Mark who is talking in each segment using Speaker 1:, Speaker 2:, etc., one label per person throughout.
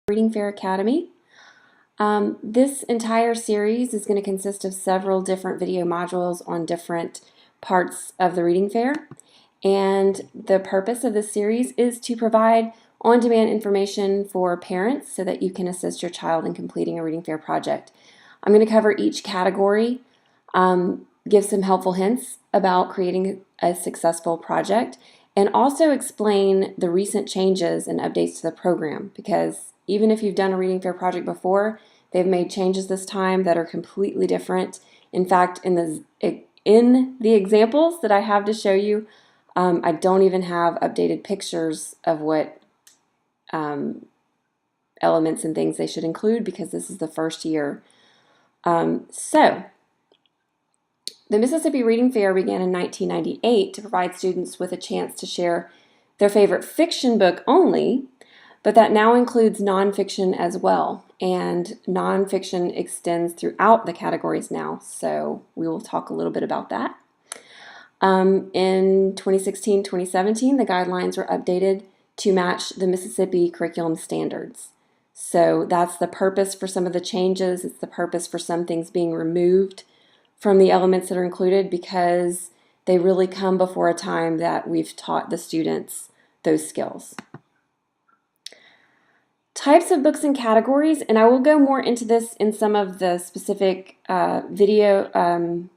Speaker 1: Reading Fair Academy. This entire series is going to consist of several different video modules on different parts of the Reading Fair, and the purpose of this series is to provide on-demand information for parents so that you can assist your child in completing a Reading Fair project. I'm going to cover each category, give some helpful hints about creating a successful project, and also explain the recent changes and updates to the program, because even if you've done a Reading Fair project before, they've made changes this time that are completely different. In fact, in the examples that I have to show you, I don't even have updated pictures of what elements and things they should include, because this is the first year. So, the Mississippi Reading Fair began in 1998 to provide students with a chance to share their favorite fiction book only, but that now includes nonfiction as well. And nonfiction extends throughout the categories now, so we will talk a little bit about that. In 2016-2017, the guidelines were updated to match the Mississippi curriculum standards. So that's the purpose for some of the changes. It's the purpose for some things being removed from the elements that are included, because they really come before a time that we've taught the students those skills. Types of books and categories, and I will go more into this in some of the specific video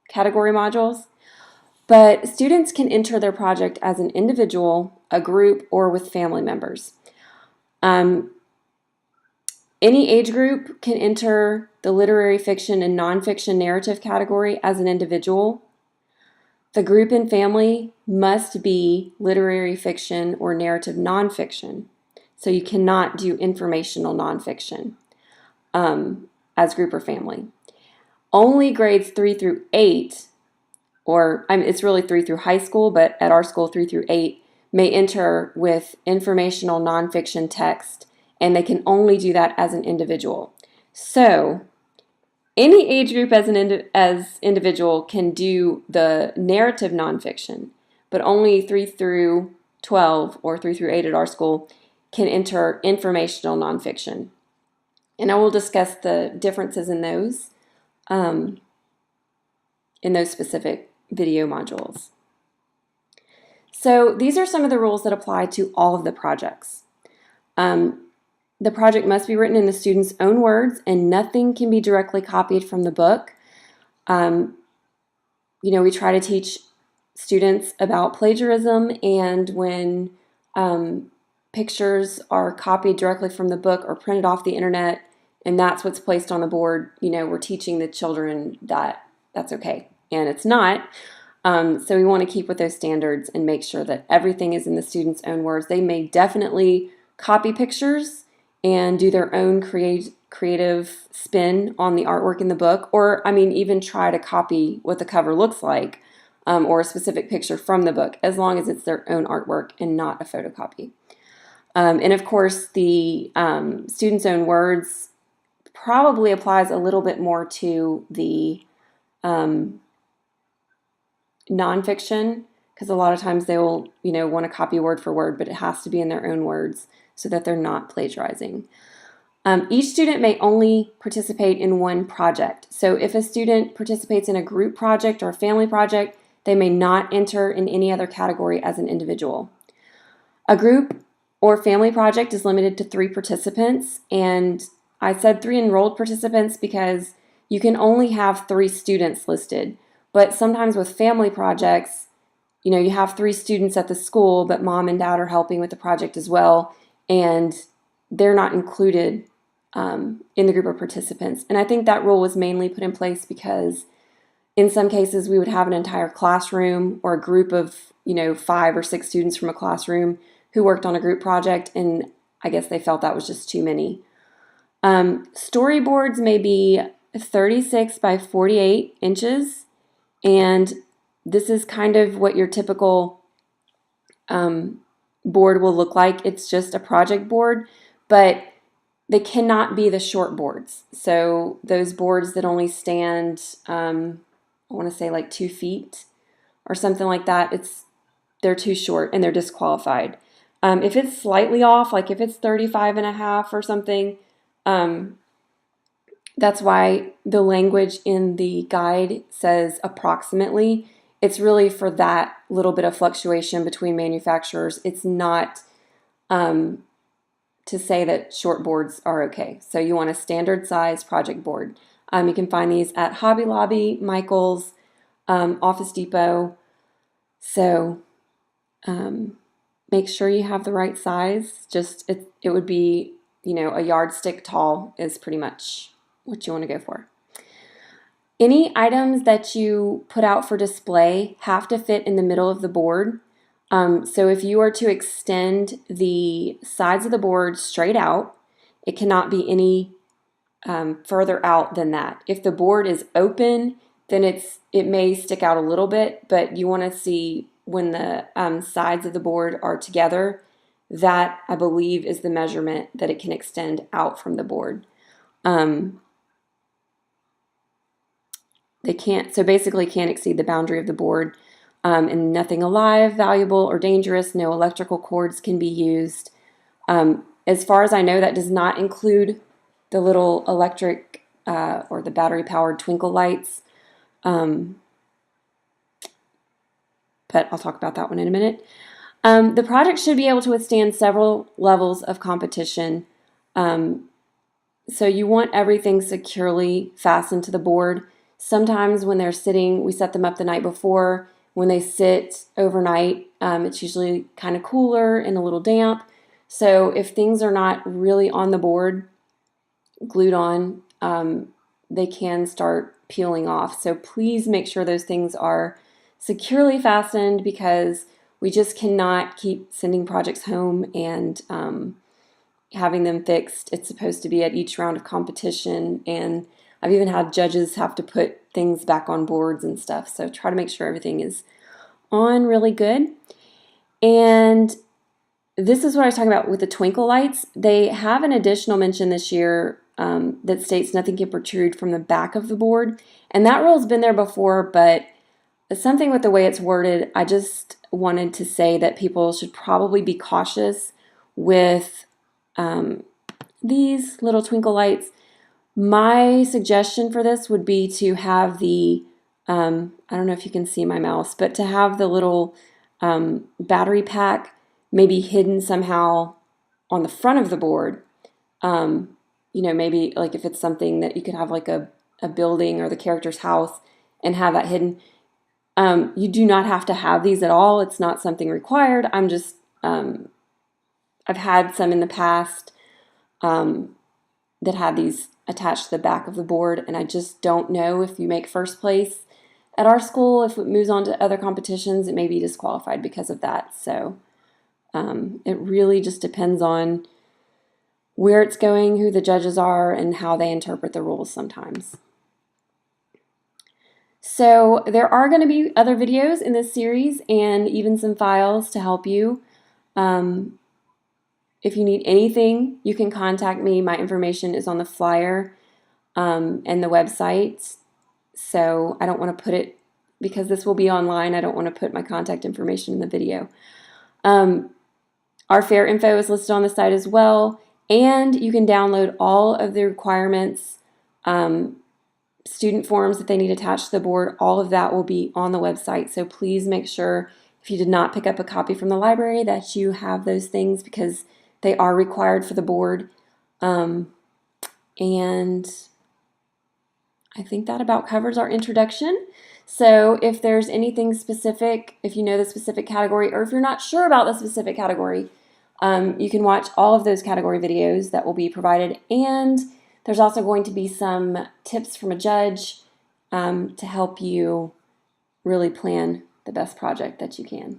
Speaker 1: category modules, but students can enter their project as an individual, a group, or with family members. Any age group can enter the literary fiction and nonfiction narrative category as an individual. The group and family must be literary fiction or narrative nonfiction. So you cannot do informational nonfiction as group or family. Only grades 3 through 8, or it's really 3 through high school, but at our school 3 through 8, may enter with informational nonfiction text, and they can only do that as an individual. So any age group as individual can do the narrative nonfiction, but only 3 through 12 or 3 through 8 at our school can enter informational nonfiction. And I will discuss the differences in those specific video modules. So these are some of the rules that apply to all of the projects. The project must be written in the student's own words, and nothing can be directly copied from the book. We try to teach students about plagiarism, and when pictures are copied directly from the book or printed off the internet, and that's what's placed on the board, we're teaching the children that that's okay, and it's not. So we want to keep with those standards and make sure that everything is in the student's own words. They may definitely copy pictures and do their own creative spin on the artwork in the book, or even try to copy what the cover looks like, or a specific picture from the book, as long as it's their own artwork and not a photocopy. And of course, the student's own words probably applies a little bit more to the nonfiction, because a lot of times they will, want to copy word for word, but it has to be in their own words so that they're not plagiarizing. Each student may only participate in one project. So if a student participates in a group project or a family project, they may not enter in any other category as an individual. A group or family project is limited to 3 participants, and I said 3 enrolled participants because you can only have 3 students listed. But sometimes with family projects, you have 3 students at the school, but mom and dad are helping with the project as well, and they're not included in the group of participants. And I think that rule was mainly put in place because in some cases we would have an entire classroom or a group of 5 or 6 students from a classroom who worked on a group project, and I guess they felt that was just too many. Storyboards may be 36 by 48 inches, and this is kind of what your typical board will look like. It's just a project board, but they cannot be the short boards. So those boards that only stand, I want to say like 2 feet or something like that, they're too short and they're disqualified. If it's slightly off, like if it's 35.5 or something, that's why the language in the guide says approximately. It's really for that little bit of fluctuation between manufacturers. It's not to say that short boards are okay. So you want a standard size project board. You can find these at Hobby Lobby, Michaels, Office Depot. So make sure you have the right size. Just it would be, a yardstick tall is pretty much what you want to go for. Any items that you put out for display have to fit in the middle of the board. So if you are to extend the sides of the board straight out, it cannot be any further out than that. If the board is open, then it may stick out a little bit, but you want to see when the sides of the board are together. That, I believe, is the measurement that it can extend out from the board. They basically can't exceed the boundary of the board. And nothing alive, valuable, or dangerous, no electrical cords can be used. As far as I know, that does not include the little electric or the battery-powered twinkle lights. But I'll talk about that one in a minute. The project should be able to withstand several levels of competition. So you want everything securely fastened to the board. Sometimes when they're sitting, we set them up the night before. When they sit overnight, it's usually kind of cooler and a little damp. So if things are not really on the board, glued on, they can start peeling off. So please make sure those things are securely fastened, because we just cannot keep sending projects home and having them fixed. It's supposed to be at each round of competition, and I've even had judges have to put things back on boards and stuff. So try to make sure everything is on really good. And this is what I was talking about with the twinkle lights. They have an additional mention this year that states nothing can protrude from the back of the board. And that rule's been there before, but something with the way it's worded, I just wanted to say that people should probably be cautious with these little twinkle lights. My suggestion for this would be to have the, I don't know if you can see my mouse, but to have the little battery pack maybe hidden somehow on the front of the board. Maybe like if it's something that you could have like a building or the character's house and have that hidden. You do not have to have these at all. It's not something required. I'm just, I've had some in the past that had these attached to the back of the board, and I just don't know if you make first place at our school, if it moves on to other competitions, it may be disqualified because of that. So it really just depends on where it's going, who the judges are, and how they interpret the rules sometimes. So there are going to be other videos in this series and even some files to help you. If you need anything, you can contact me. My information is on the flyer and the website. So I don't want to put it, because this will be online, I don't want to put my contact information in the video. Our fair info is listed on the site as well, and you can download all of the requirements, student forms that they need attached to the board. All of that will be on the website. So please make sure, if you did not pick up a copy from the library, that you have those things, because they are required for the board. And I think that about covers our introduction. So if there's anything specific, if you know the specific category, or if you're not sure about the specific category, you can watch all of those category videos that will be provided. And there's also going to be some tips from a judge to help you really plan the best project that you can.